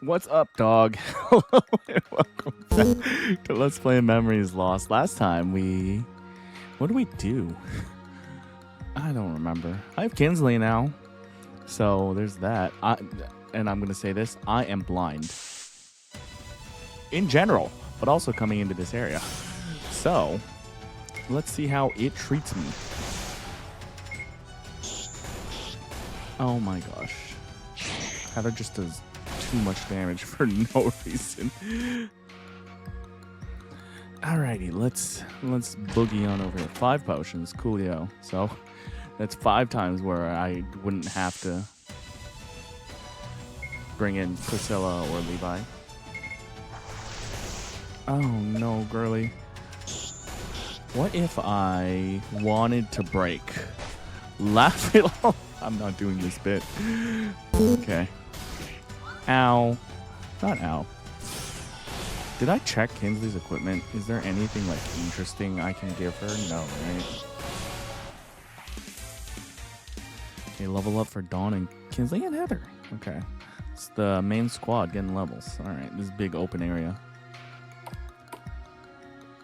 What's up, dog? Hello and welcome back to Let's Play Memories Lost. Last time what did we do? I don't remember. I have Kinsley now, so there's that. And I'm gonna say this: I am blind in general, but also coming into this area. So let's see how it treats me. Oh my gosh, Heather just does too much damage for no reason. Alrighty, let's boogie on over here. 5 potions, coolio. So that's 5 times where I wouldn't have to bring in Priscilla or Levi. Oh no, girly. What if I wanted to break? Laugh it off. I'm not doing this bit. Okay. Ow. Not ow. Did I check Kinsley's equipment? Is there anything like interesting I can give her? No, right? Okay, level up for Dawn and Kinsley and Heather. Okay. It's the main squad getting levels. Alright, this big open area.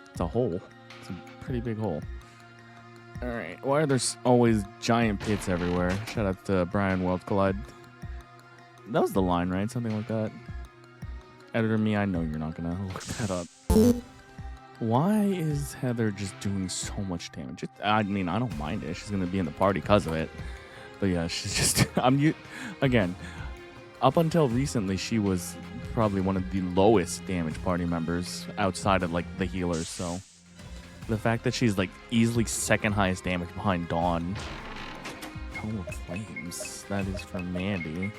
It's a hole. It's a pretty big hole. Alright, why are there always giant pits everywhere? Shout out to Brian World Collide. That was the line, right? Something like that. Editor me, I know you're not gonna look that up. Why is Heather just doing so much damage? I mean, I don't mind it. She's gonna be in the party because of it. But yeah, she's just... Again, up until recently, she was probably one of the lowest damage party members outside of, like, the healers, so... The fact that she's, like, easily second highest damage behind Dawn. Tome of Flames. That is for Mandy.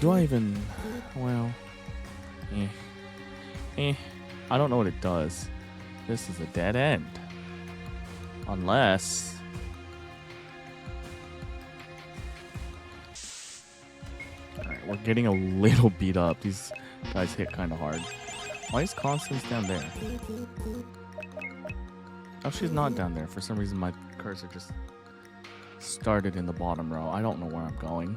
Do I even... Well... I don't know what it does. This is a dead end. Unless... Alright, we're getting a little beat up. These guys hit kind of hard. Why is Constance down there? Oh, she's not down there. For some reason, my cursor just started in the bottom row. I don't know where I'm going.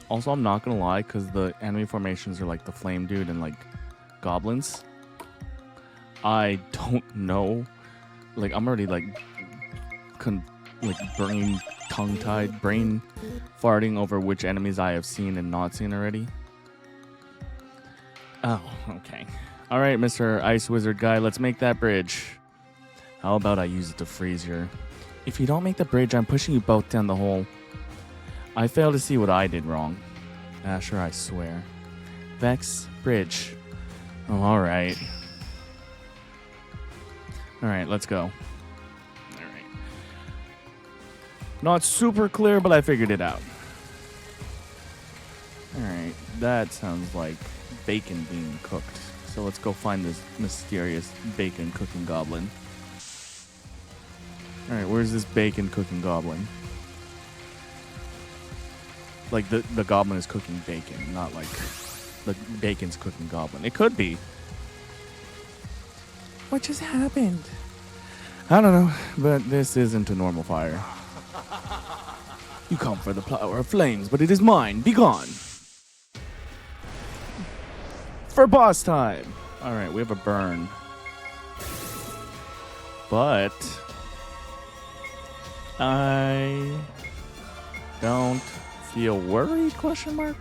Also, I'm not gonna lie, because the enemy formations are like the flame dude and like goblins. I don't know. Like, I'm already like brain tongue-tied, brain farting over which enemies I have seen and not seen already. Oh, okay. All right, Mr. Ice Wizard guy, let's make that bridge. How about I use it to freeze your... If you don't make the bridge, I'm pushing you both down the hole. I fail to see what I did wrong. Asher, I swear. Vex, bridge. Oh, all right. All right, let's go. All right. Not super clear, but I figured it out. All right, that sounds like bacon being cooked. So let's go find this mysterious bacon cooking goblin. All right, where's this bacon cooking goblin? Like, the goblin is cooking bacon, not like the bacon's cooking goblin. It could be. What just happened? I don't know, but this isn't a normal fire. You come for the power of flames, but it is mine. Be gone. For boss time. All right, we have a burn. But I don't feel worried, question mark?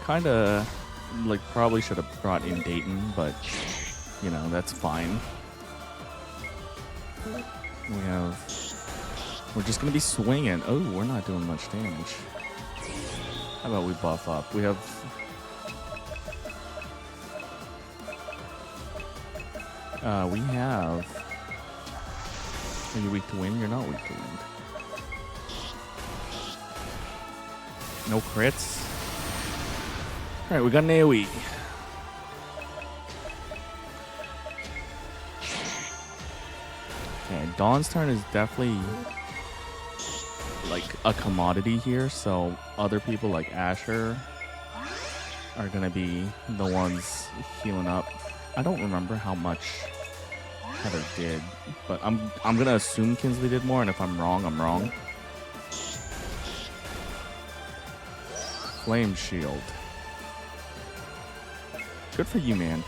Kinda, like, probably should have brought in Dayton, but, you know, that's fine. We're just gonna be swinging. Oh, we're not doing much damage. How about we buff up? We have... Are you weak to wind? You're not weak to wind. No crits. Alright, we got an AoE. Okay, Dawn's turn is definitely like a commodity here, so other people like Asher are gonna be the ones healing up. I don't remember how much Heather did, but I'm gonna assume Kinsley did more, and if I'm wrong, I'm wrong. Flame shield. Good for you, man.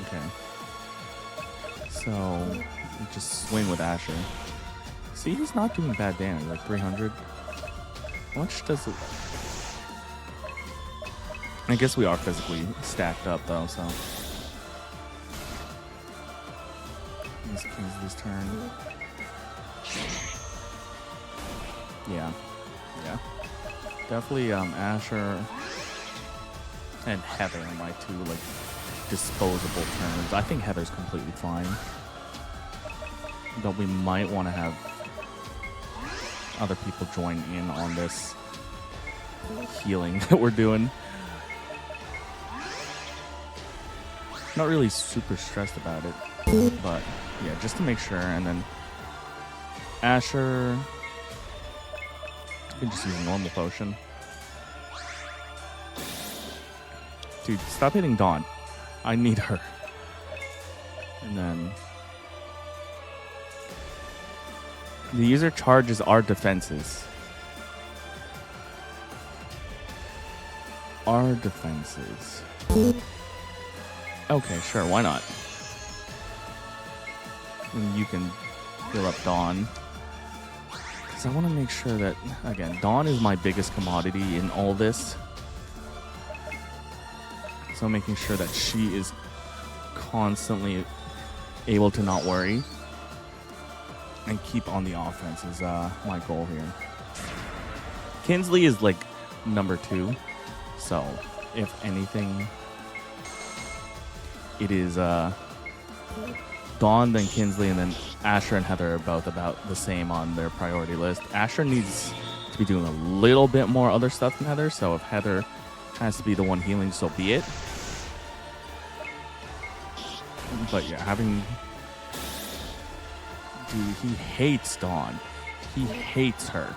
Okay. So we just swing with Asher. See, he's not doing bad damage, like 300. How much does it? I guess we are physically stacked up though, so. This Kinsley's turn. Yeah. Yeah. Definitely Asher and Heather are my two like disposable turns. I think Heather's completely fine. But we might want to have other people join in on this healing that we're doing. Not really super stressed about it, but yeah, just to make sure. And then Asher, you can just use a normal potion. Dude, stop hitting Dawn. I need her. And then the user charges our defenses. Our defenses. Okay, sure, why not? And you can heal up Dawn. Because I want to make sure that, again, Dawn is my biggest commodity in all this. So making sure that she is constantly able to not worry and keep on the offense is my goal here. Kinsley is like number 2. So if anything, it is Dawn, then Kinsley, and then Asher and Heather are both about the same on their priority list. Asher needs to be doing a little bit more other stuff than Heather, so if Heather has to be the one healing, so be it. But yeah, having... Dude, he hates Dawn. He hates her.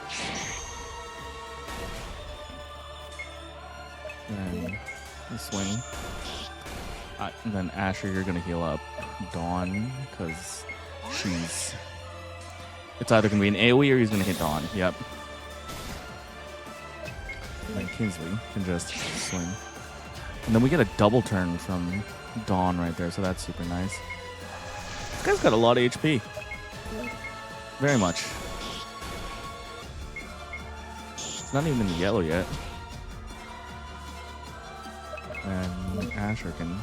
And the swing. And then Asher, you're going to heal up Dawn, because she's... It's either going to be an AoE or he's going to hit Dawn. Yep. And then Kinsley can just swing. And then we get a double turn from Dawn right there, so that's super nice. This guy's got a lot of HP. Very much. It's not even in the yellow yet. And Asher can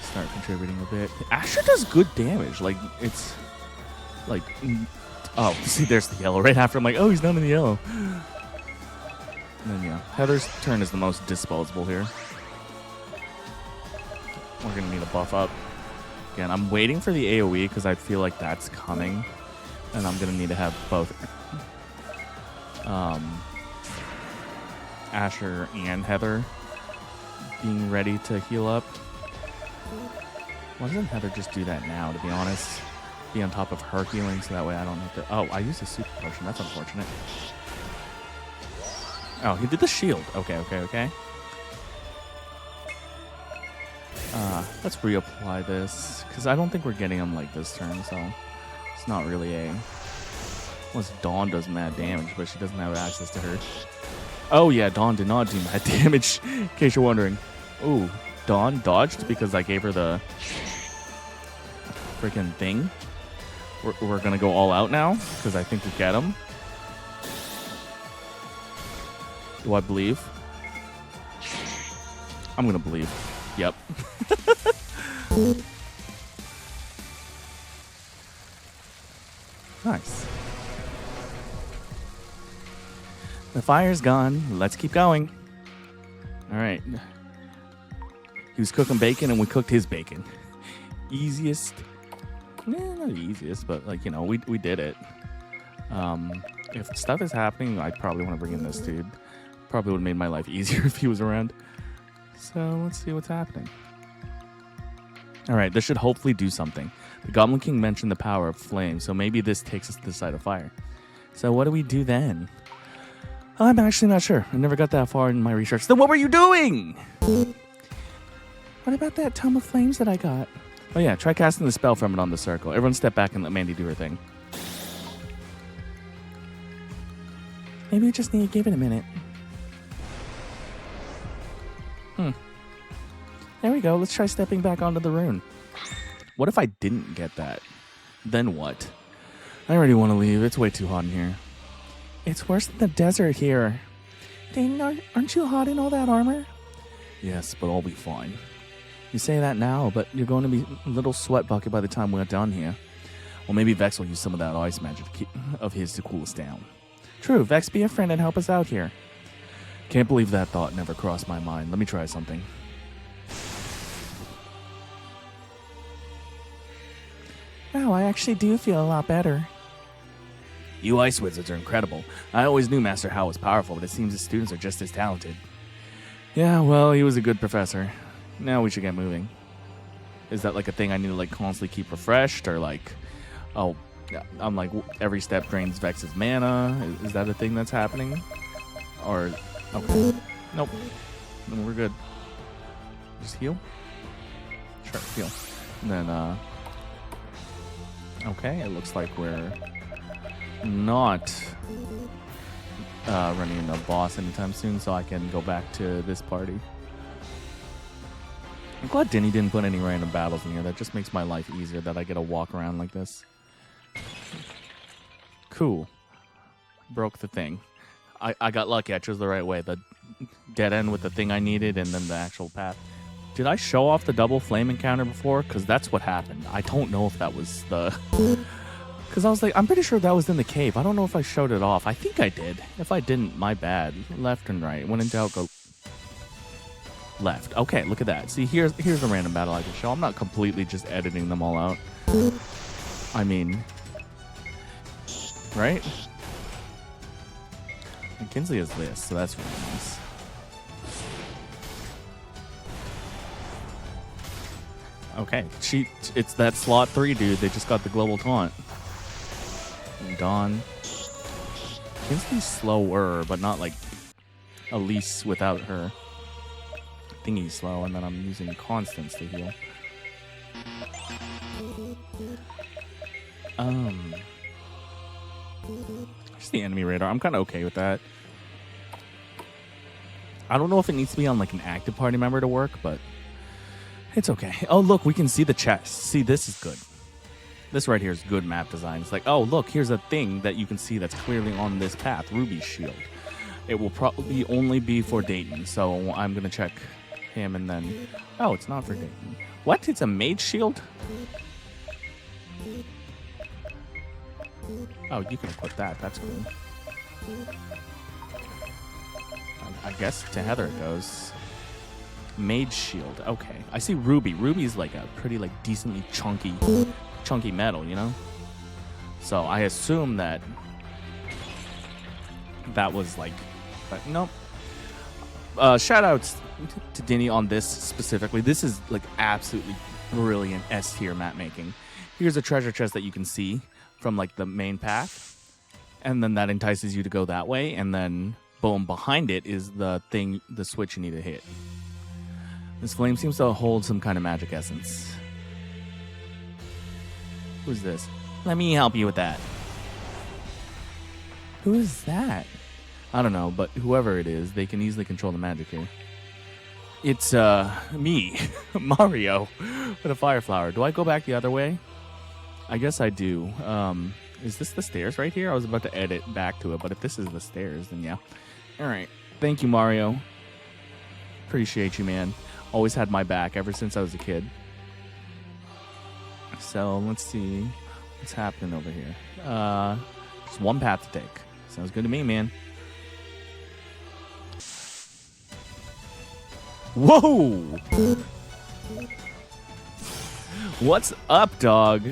start contributing a bit. Asher does good damage. Like, it's... Like... Oh, see, there's the yellow right after. I'm like, oh, he's not in the yellow. And then, yeah. Heather's turn is the most disposable here. We're going to need a buff up. Again, I'm waiting for the AoE because I feel like that's coming. And I'm going to need to have both Asher and Heather being ready to heal up. Why doesn't Heather just do that now, to be honest? Be on top of her healing so that way I don't have to... Oh, I used a super potion. That's unfortunate. Oh, he did the shield. Okay. Let's reapply this, because I don't think we're getting him like this turn, so it's not really a... Unless Dawn does mad damage, but she doesn't have access to her. Oh yeah, Dawn did not do mad damage, in case you're wondering. Ooh, Dawn dodged because I gave her the freaking thing. We're gonna go all out now, because I think we get him. Do I believe? I'm gonna believe. Yep. Nice. The fire's gone. Let's keep going. All right. He was cooking bacon, and we cooked his bacon. Easiest. Not the easiest, but like, you know, we did it. If stuff is happening, I'd probably want to bring in this dude. Probably would have made my life easier if he was around. So let's see what's happening. All right, this should hopefully do something. The Goblin King mentioned the power of flame, so maybe this takes us to the side of fire. So what do we do then? I'm actually not sure. I never got that far in my research. Then what were you doing? What about that tome of flames that I got? Oh yeah, try casting the spell from it on the circle. Everyone step back and let Mandy do her thing. Maybe we just need to give it a minute. There we go. Let's try stepping back onto the rune. What if I didn't get that? Then what? I already want to leave. It's way too hot in here. It's worse than the desert here. Dang, aren't you hot in all that armor? Yes, but I'll be fine. You say that now, but you're going to be a little sweat bucket by the time we're done here. Well, maybe Vex will use some of that ice magic of his to cool us down. True, Vex, be a friend and help us out here. Can't believe that thought never crossed my mind. Let me try something. Wow, I actually do feel a lot better. You ice wizards are incredible. I always knew Master Hal was powerful, but it seems his students are just as talented. Yeah, well, he was a good professor. Now we should get moving. Is that like a thing I need to like constantly keep refreshed, or like, oh, I'm like every step drains Vex's mana? Is that a thing that's happening? Or, okay. Nope. Then we're good. Just heal? Sure, heal. And then, okay, it looks like we're not running into a boss anytime soon, so I can go back to this party. I'm glad Denny didn't put any random battles in here. That just makes my life easier that I get to walk around like this. Cool. Broke the thing. I got lucky. I chose the right way. The dead end with the thing I needed and then the actual path. Did I show off the double flame encounter before? Because that's what happened. I don't know if that was the... Because I was like, I'm pretty sure that was in the cave. I don't know if I showed it off. I think I did. If I didn't, my bad. Left and right. When in doubt, go left. Okay, look at that. See, here's a random battle I can show. I'm not completely just editing them all out. I mean... Right? And Kinsley is this, so that's really nice. Okay, it's that slot 3 dude. They just got the global taunt. And Dawn. Kinsley's slower, but not like Elise without her thingy slow, and then I'm using constants to heal. Just the enemy radar. I'm kind of okay with that. I don't know if it needs to be on like an active party member to work, but it's okay. Oh, look, we can see the chest. See, this is good. This right here is good map design. It's like, oh, look, here's a thing that you can see that's clearly on this path, Ruby's shield. It will probably only be for Dayton, so I'm going to check him and then... Oh, it's not for Dayton. What? It's a mage shield? Oh, you can equip that. That's cool. I guess to Heather it goes. Mage shield. Okay. I see Ruby. Ruby's like a pretty like decently chunky metal, you know? So I assume that was like, but nope. Shout outs to Denny on this specifically. This is like absolutely brilliant S tier map making. Here's a treasure chest that you can see from like the main path, and then that entices you to go that way, and then boom, behind it is the thing, the switch you need to hit. This flame seems to hold some kind of magic essence. Who's this? Let me help you with that. Who is that? I don't know, but whoever it is, they can easily control the magic here. It's me, Mario, with a fire flower. Do I go back the other way? I guess I do. Is this the stairs right here? I was about to edit back to it, but if this is the stairs, then yeah. All right. Thank you, Mario. Appreciate you, man. Always had my back ever since I was a kid. So let's see what's happening over here. Just one path to take. Sounds good to me, man. Whoa! What's up, dog?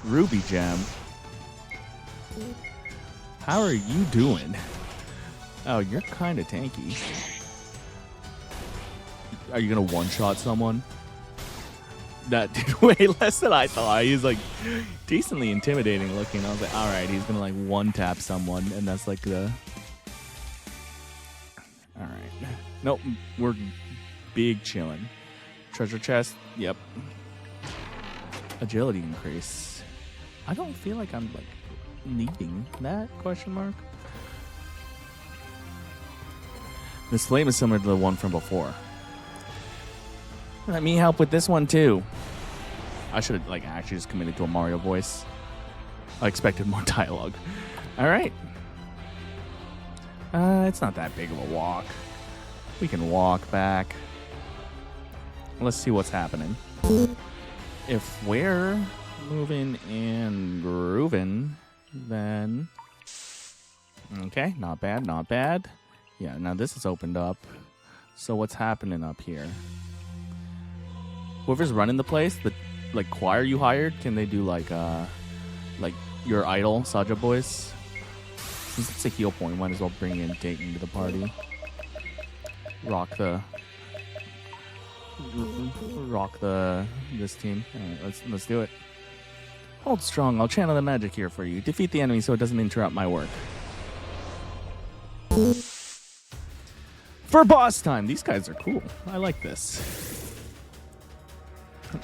Ruby Gem. How are you doing? Oh, you're kind of tanky. Are you gonna one-shot someone? That did way less than I thought. He's like decently intimidating looking. I was like, all right, he's gonna like one-tap someone, and that's like the... All right. Nope, we're big chillin'. Treasure chest. Yep. Agility increase. I don't feel like I'm like needing that, question mark. This flame is similar to the one from before. Let me help with this one too. I should have like actually just committed to a Mario voice. I expected more dialogue. All right. It's not that big of a walk. We can walk back. Let's see what's happening. If we're moving and grooving, then okay, not bad, not bad. Yeah, now this is opened up. So what's happening up here? Whoever's running the place, the like choir you hired, can they do like your idol, Saja Boys? Since it's a heal point, might as well bring in Dayton to the party. Rock this team. All right, let's do it. Hold strong. I'll channel the magic here for you. Defeat the enemy so it doesn't interrupt my work. For boss time. These guys are cool. I like this.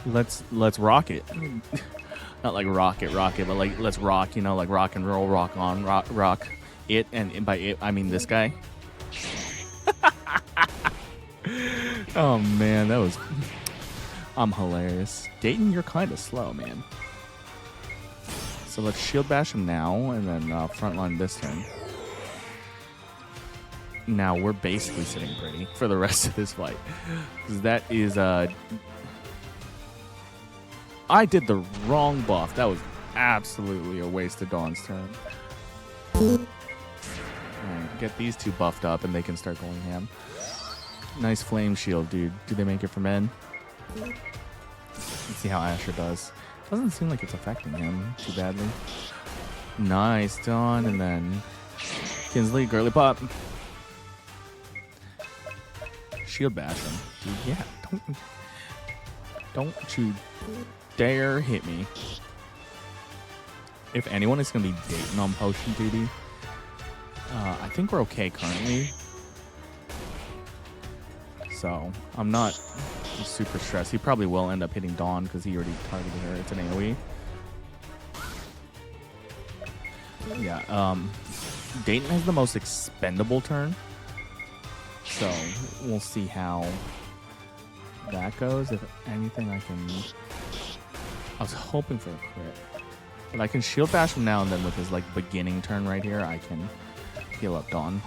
Let's rock it. Not like rocket, but like let's rock, you know, like rock and roll, rock on, rock it, and by it I mean this guy. Oh man, that was I'm hilarious. Dayton, you're kind of slow, man. So let's shield bash him now, and then frontline this turn. Now we're basically sitting pretty for the rest of this fight. Because that is I did the wrong buff. That was absolutely a waste of Dawn's turn. Alright, get these two buffed up and they can start going ham. Nice flame shield, dude. Do they make it for men? Let's see how Asher does. Doesn't seem like it's affecting him too badly. Nice, Dawn, and then Kinsley, girly pop. Shield bash him. Dude, yeah, don't you dare hit me. If anyone is going to be Dayton on potion duty, I think we're okay currently. So, I'm not super stressed. He probably will end up hitting Dawn because he already targeted her. It's an AoE. Yeah, Dayton has the most expendable turn. So, we'll see how that goes. If anything, I was hoping for a crit. But I can shield bash him now, and then with his like beginning turn right here, I can heal up Dawn.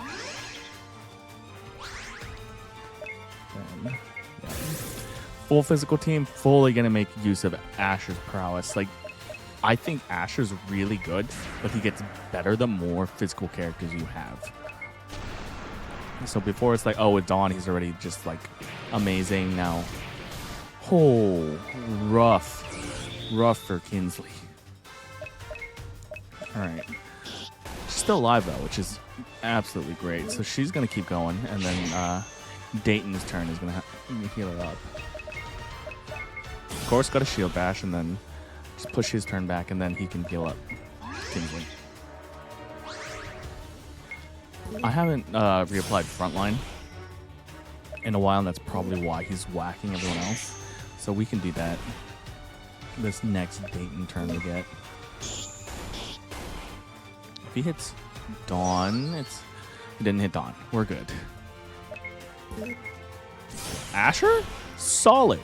And, yeah. Full physical team, fully gonna make use of Asher's prowess. Like, I think Asher's really good, but he gets better the more physical characters you have. So before it's like, oh, with Dawn, he's already just like amazing. Now, oh, rough for Kinsley. All right, she's still alive though, which is absolutely great. So she's gonna keep going, and then Dayton's turn is gonna heal her up. Of course, got a shield bash, and then just push his turn back, and then he can heal up Kinsley. I haven't reapplied frontline in a while, and that's probably why he's whacking everyone else. So we can do that this next Dayton turn we get. If he hits Dawn, he didn't hit Dawn. We're good. Asher? Solid.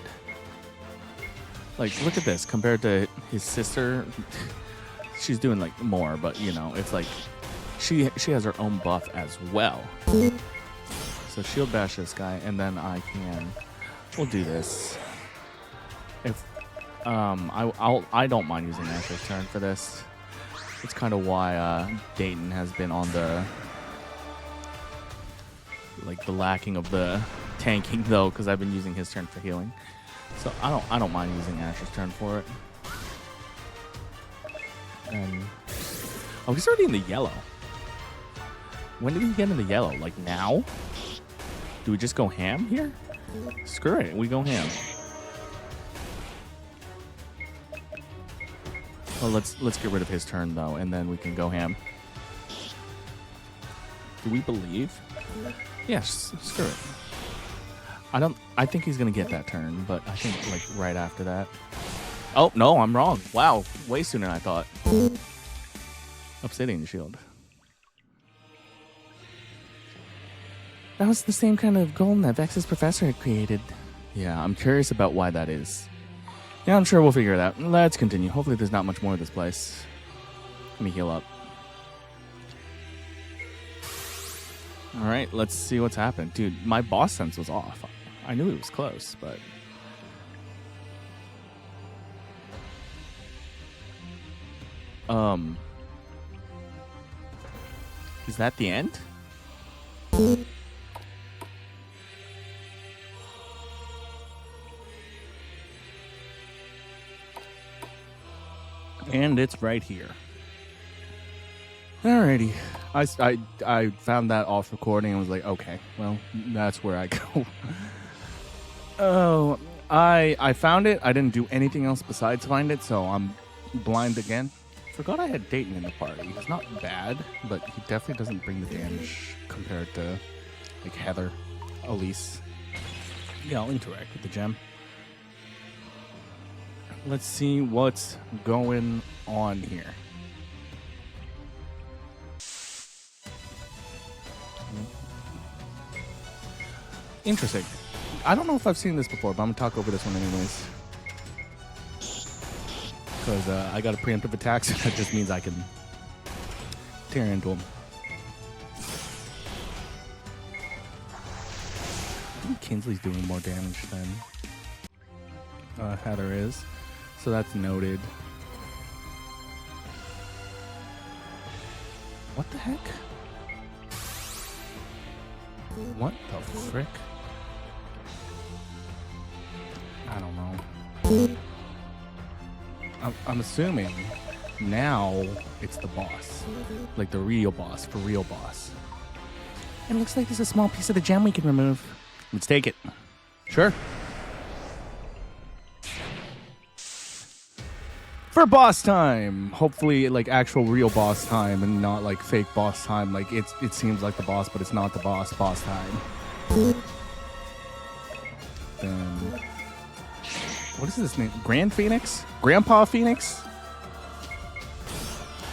Like, look at this. Compared to his sister, she's doing like more, but you know, it's like she has her own buff as well. So shield bash this guy, and then we'll do this. If I don't mind using Asher's turn for this. It's kind of why Dayton has been on the lacking of the tanking though, because I've been using his turn for healing. So I don't mind using Asher's turn for it. And oh, he's already in the yellow. When did he get in the yellow? Like now? Do we just go ham here? Screw it, we go ham. Well, let's get rid of his turn though, and then we can go ham. Do we believe? Yes, screw it. I think he's gonna get that turn, but I think like right after that. Oh no, I'm wrong. Wow, way sooner than I thought. Obsidian shield. That was the same kind of golem that Vex's professor had created. Yeah, I'm curious about why that is. Yeah, I'm sure we'll figure it out. Let's continue. Hopefully there's not much more of this place. Let me heal up. Alright, let's see what's happened. Dude, my boss sense was off. I knew it was close, but... Is that the end? And it's right here. Alrighty. I found that off recording and was like, okay, well, that's where I go. Oh, I found it. I didn't do anything else besides find it, so I'm blind again. Forgot I had Dayton in the party. He's not bad, but he definitely doesn't bring the damage compared to like Heather, Elise. Yeah, I'll interact with the gem. Let's see what's going on here. Interesting. I don't know if I've seen this before, but I'm gonna talk over this one anyways. Because I got a preemptive attack, so that just means I can tear into him. I think Kinsley's doing more damage than Heather is, so that's noted. What the heck? What the frick? I don't know. I'm assuming now it's the boss. Like the real boss, for real boss. It looks like there's a small piece of the gem we can remove. Let's take it. Sure. For boss time. Hopefully like actual real boss time and not like fake boss time. Like it seems like the boss, but it's not the boss time. Then what is his name? Grand Phoenix? Grandpa Phoenix?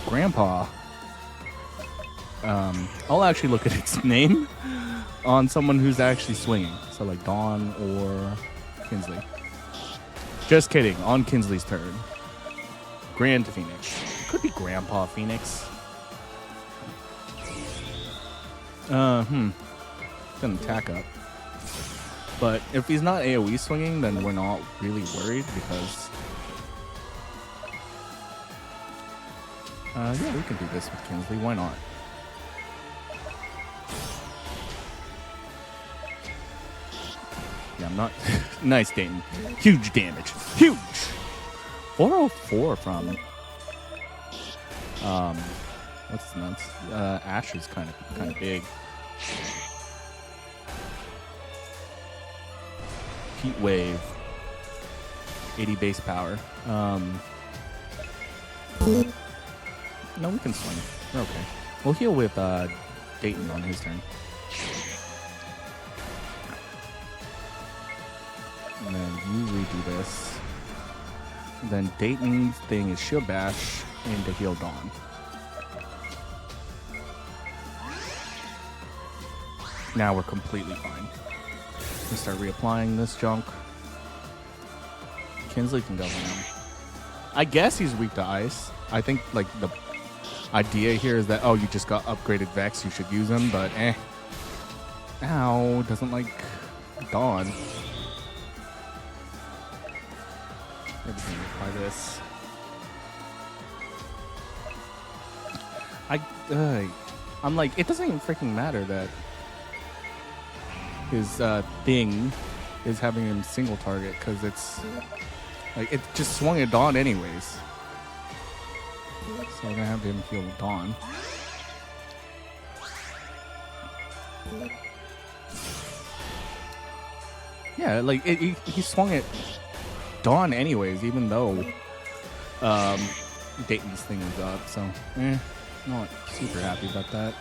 Grandpa. I'll actually look at its name on someone who's actually swinging. So like Dawn or Kinsley. Just kidding. On Kinsley's turn. Grand Phoenix. It could be Grandpa Phoenix. Gonna attack up. But if he's not AoE swinging, then we're not really worried because... yeah, we can do this with Kinsley. Why not? Yeah, I'm not... Nice, Dayton. Huge damage. Huge! 404 from... what's his nuts? Ash is kind of big. Heat Wave, 80 base power. No, we can swing. We're okay. We'll heal with Dayton on his turn. And then you redo this. And then Dayton's thing is Shield Bash into heal Dawn. Now we're completely fine. We start reapplying this junk. Kinsley can go down. I guess he's weak to ice. I think like the idea here is that, oh, you just got upgraded Vex, you should use him, but Ow, doesn't like Dawn. Maybe we can apply this. I'm like, it doesn't even freaking matter that his thing is having him single target because it's like it just swung at Dawn anyways. So I'm gonna have him heal Dawn. Yeah, like he swung at Dawn anyways, even though Dayton's thing was up. So not super happy about that.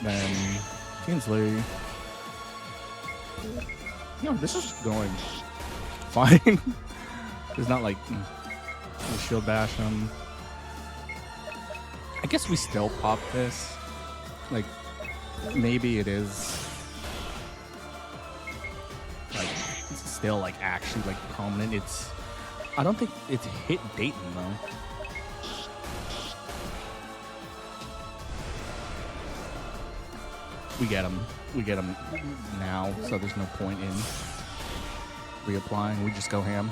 Then Kingsley. No, this is going fine. It's not like we shield bash him. I guess we still pop this. Like, maybe it is like still like actually like prominent. I don't think it's hit Dayton though. We get him now, so there's no point in reapplying. We just go ham.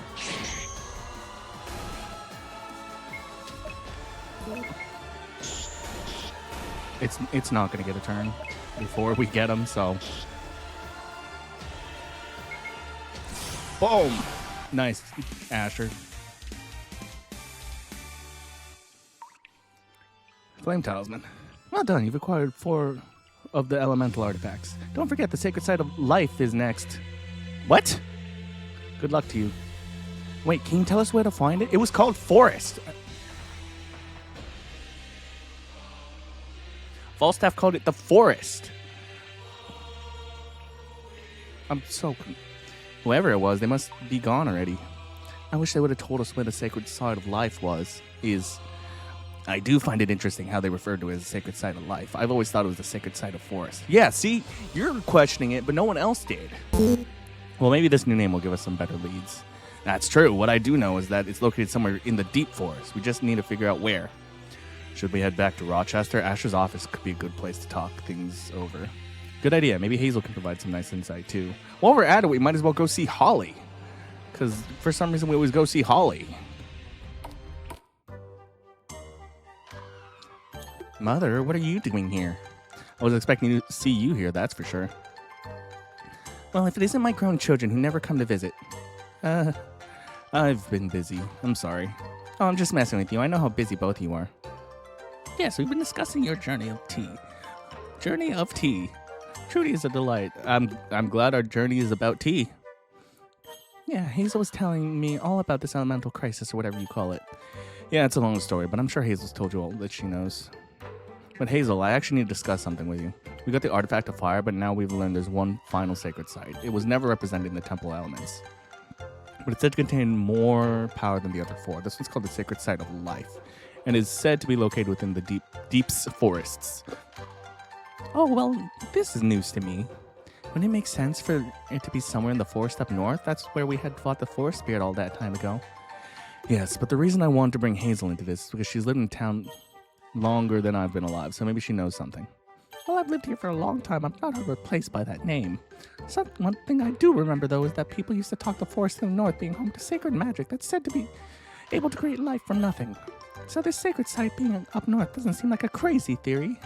It's not gonna get a turn before we get him, so boom, nice, Asher. Flame Talisman. Well done. You've acquired 4 of the elemental artifacts. Don't forget, the sacred site of life is next. What? Good luck to you. Wait, can you tell us where to find it? It was called Forest. Falstaff called it the Forest. I'm so... Whoever it was, they must be gone already. I wish they would have told us where the sacred site of life is. I do find it interesting how they referred to it as the sacred site of life. I've always thought it was the sacred site of forest. Yeah, see? You're questioning it, but no one else did. Well, maybe this new name will give us some better leads. That's true. What I do know is that it's located somewhere in the deep forest. We just need to figure out where. Should we head back to Rochester? Asher's office could be a good place to talk things over. Good idea. Maybe Hazel can provide some nice insight, too. While we're at it, we might as well go see Holly. Because for some reason, we always go see Holly. Mother, what are you doing here? I was expecting to see you here, that's for sure. Well, if it isn't my grown children who never come to visit. I've been busy. I'm sorry. Oh, I'm just messing with you. I know how busy both of you are. Yes, we've been discussing your journey of tea. Journey of tea. Truly is a delight. I'm glad our journey is about tea. Yeah, Hazel was telling me all about this elemental crisis or whatever you call it. Yeah, it's a long story, but I'm sure Hazel's told you all that she knows. But Hazel, I actually need to discuss something with you. We got the artifact of fire, but now we've learned there's one final sacred site. It was never represented in the temple elements, but it's said to contain more power than the other 4. This one's called the sacred site of life, and is said to be located within the deep's forests. Oh, well, this is news to me. Wouldn't it make sense for it to be somewhere in the forest up north? That's where we had fought the forest spirit all that time ago. Yes, but the reason I wanted to bring Hazel into this is because she's lived in town longer than I've been alive, so maybe she knows something. Well, I've lived here for a long time. I'm not replaced by that name. One thing I do remember, though, is that people used to talk the forest in the north being home to sacred magic that's said to be able to create life from nothing. So this sacred site being up north doesn't seem like a crazy theory.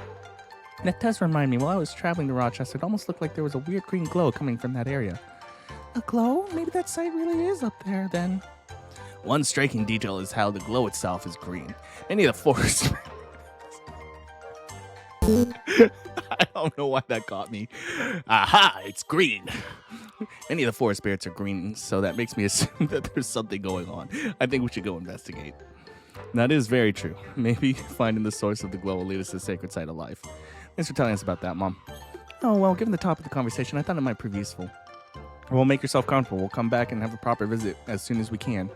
And it does remind me, while I was traveling to Rochester, it almost looked like there was a weird green glow coming from that area. A glow? Maybe that site really is up there, then. One striking detail is how the glow itself is green. Any of the forest... I don't know why that got me. Aha, it's green. Any of the forest spirits are green, so that makes me assume that there's something going on. I think we should go investigate. That is very true. Maybe finding the source of the glow will lead us to the sacred site of life. Thanks for telling us about that, Mom. Oh, well, given the topic of the conversation, I thought it might prove useful. Well, make yourself comfortable. We'll come back and have a proper visit as soon as we can.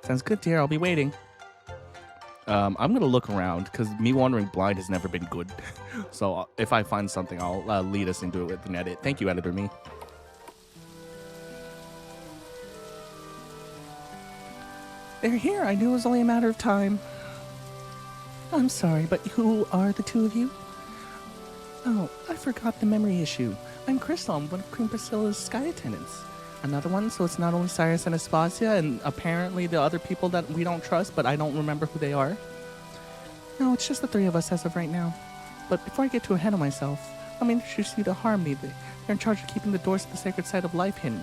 Sounds good, dear. I'll be waiting. I'm going to look around, because me wandering blind has never been good. So if I find something, I'll lead us into it with an edit. Thank you, Editor Me. They're here. I knew it was only a matter of time. I'm sorry, but who are the two of you? Oh, I forgot the memory issue. I'm Crystal. I'm one of Queen Priscilla's sky attendants. Another one, so it's not only Cyrus and Aspasia, and apparently the other people that we don't trust, but I don't remember who they are. No, it's just the 3 of us as of right now. But before I get too ahead of myself, let me introduce you to Harmony. They're in charge of keeping the doors to the sacred site of life hidden.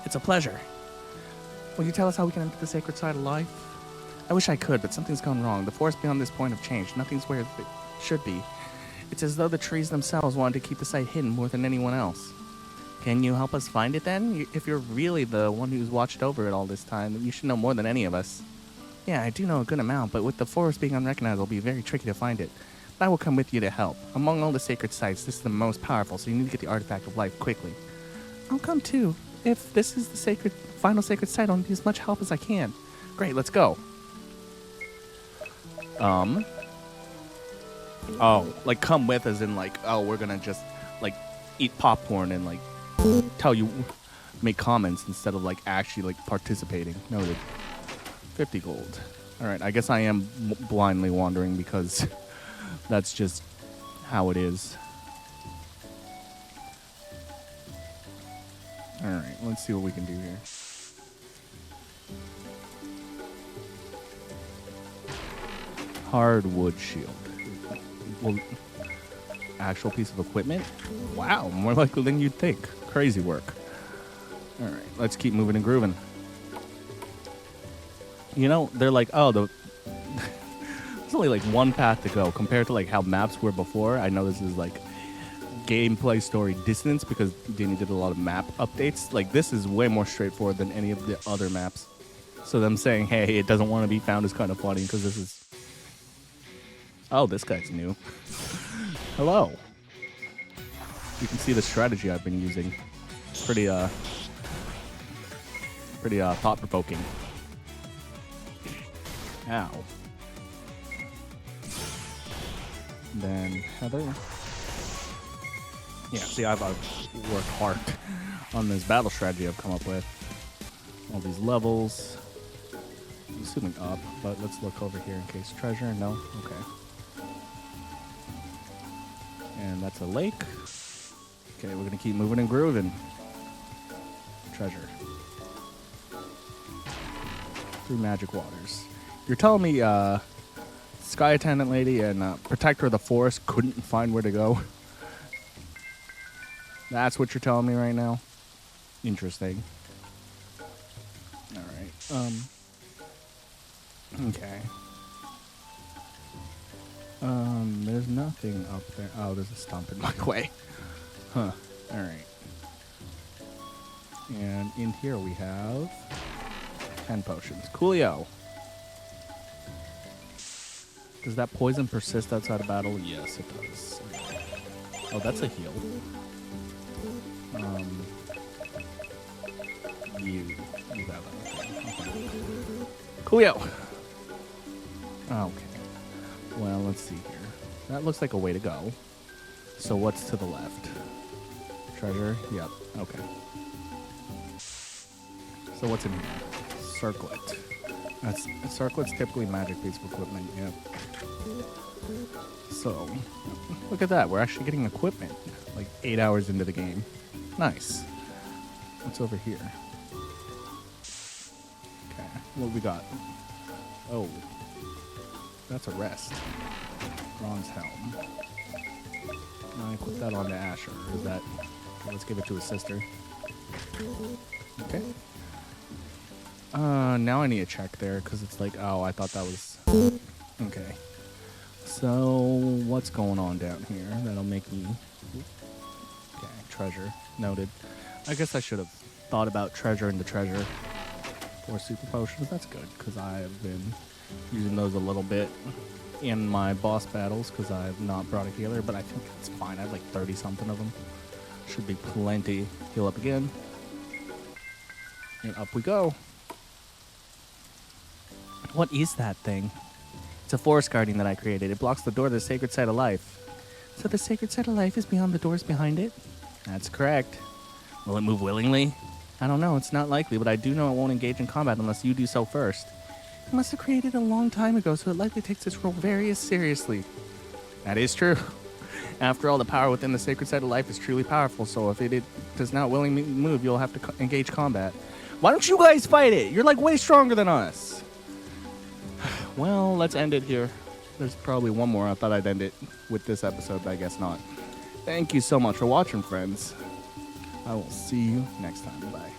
It's a pleasure. Will you tell us how we can enter the sacred site of life? I wish I could, but something's gone wrong. The forest beyond this point have changed. Nothing's where it should be. It's as though the trees themselves wanted to keep the site hidden more than anyone else. Can you help us find it then? If you're really the one who's watched over it all this time, you should know more than any of us. Yeah, I do know a good amount, but with the forest being unrecognized, it'll be very tricky to find it. I will come with you to help. Among all the sacred sites, this is the most powerful, so you need to get the artifact of life quickly. I'll come too. If this is the final sacred site, I'll need as much help as I can. Great, let's go. Oh, like come with as in like, oh, we're gonna just like eat popcorn and like tell you, make comments instead of like actually like participating. Noted. 50 gold. All right, I guess I am blindly wandering because that's just how it is. All right, let's see what we can do here. Hardwood shield. Well, actual piece of equipment? Wow, more likely than you'd think. Crazy work. All right, let's keep moving and grooving. You know, they're like, oh, there's only like one path to go compared to like how maps were before. I know this is like gameplay story dissonance because Danny did a lot of map updates. Like this is way more straightforward than any of the other maps. So them saying, hey, it doesn't want to be found is kind of funny because this is... Oh, this guy's new. Hello. You can see the strategy I've been using. Pretty thought-provoking. Ow. Then Heather. Yeah, see, I've worked hard on this battle strategy I've come up with. All these levels. I'm assuming up, but let's look over here in case treasure. No? Okay. And that's a lake. Okay, we're gonna keep moving and grooving. Treasure. 3 magic waters. You're telling me Sky Attendant Lady and Protector of the Forest couldn't find where to go? That's what you're telling me right now? Interesting. Alright. Okay. There's nothing up there. Oh, there's a stump in my way. Huh. Alright. And in here we have 10 potions. Coolio. Does that poison persist outside of battle? Yes, it does. Oh, that's a heal. You have that. Okay. Coolio. Okay. Well, let's see here. That looks like a way to go. So what's to the left? Treasure? Yep. Okay. So what's in here? Circlet. Circlet's typically magic piece of equipment. Yep. So, look at that. We're actually getting equipment like 8 hours into the game. Nice. What's over here? Okay. What we got? Oh. That's a rest. Bronze helm. I put that on to Asher. Is that... Okay, let's give it to his sister. Okay. Now I need to check there, because it's like, oh, I thought that was... Okay. So, what's going on down here? That'll make me... Okay, treasure. Noted. I guess I should have thought about treasure into treasure. 4 super potions, that's good, because I have been using those a little bit in my boss battles, because I have not brought a healer, but I think it's fine. I have like 30-something of them. Should be plenty. Heal up again. And up we go. What is that thing? It's a forest guardian that I created. It blocks the door to the sacred site of life. So the sacred site of life is beyond the doors behind it? That's correct. Will it move willingly? I don't know. It's not likely, but I do know it won't engage in combat unless you do so first. It must have created a long time ago, so it likely takes its role very seriously. That is true. After all, the power within the sacred site of life is truly powerful, so if it does not willingly move, you'll have to engage combat. Why don't you guys fight it? You're like way stronger than us. Well, let's end it here. There's probably one more. I thought I'd end it with this episode, but I guess not. Thank you so much for watching, friends. I will see you next time. Bye.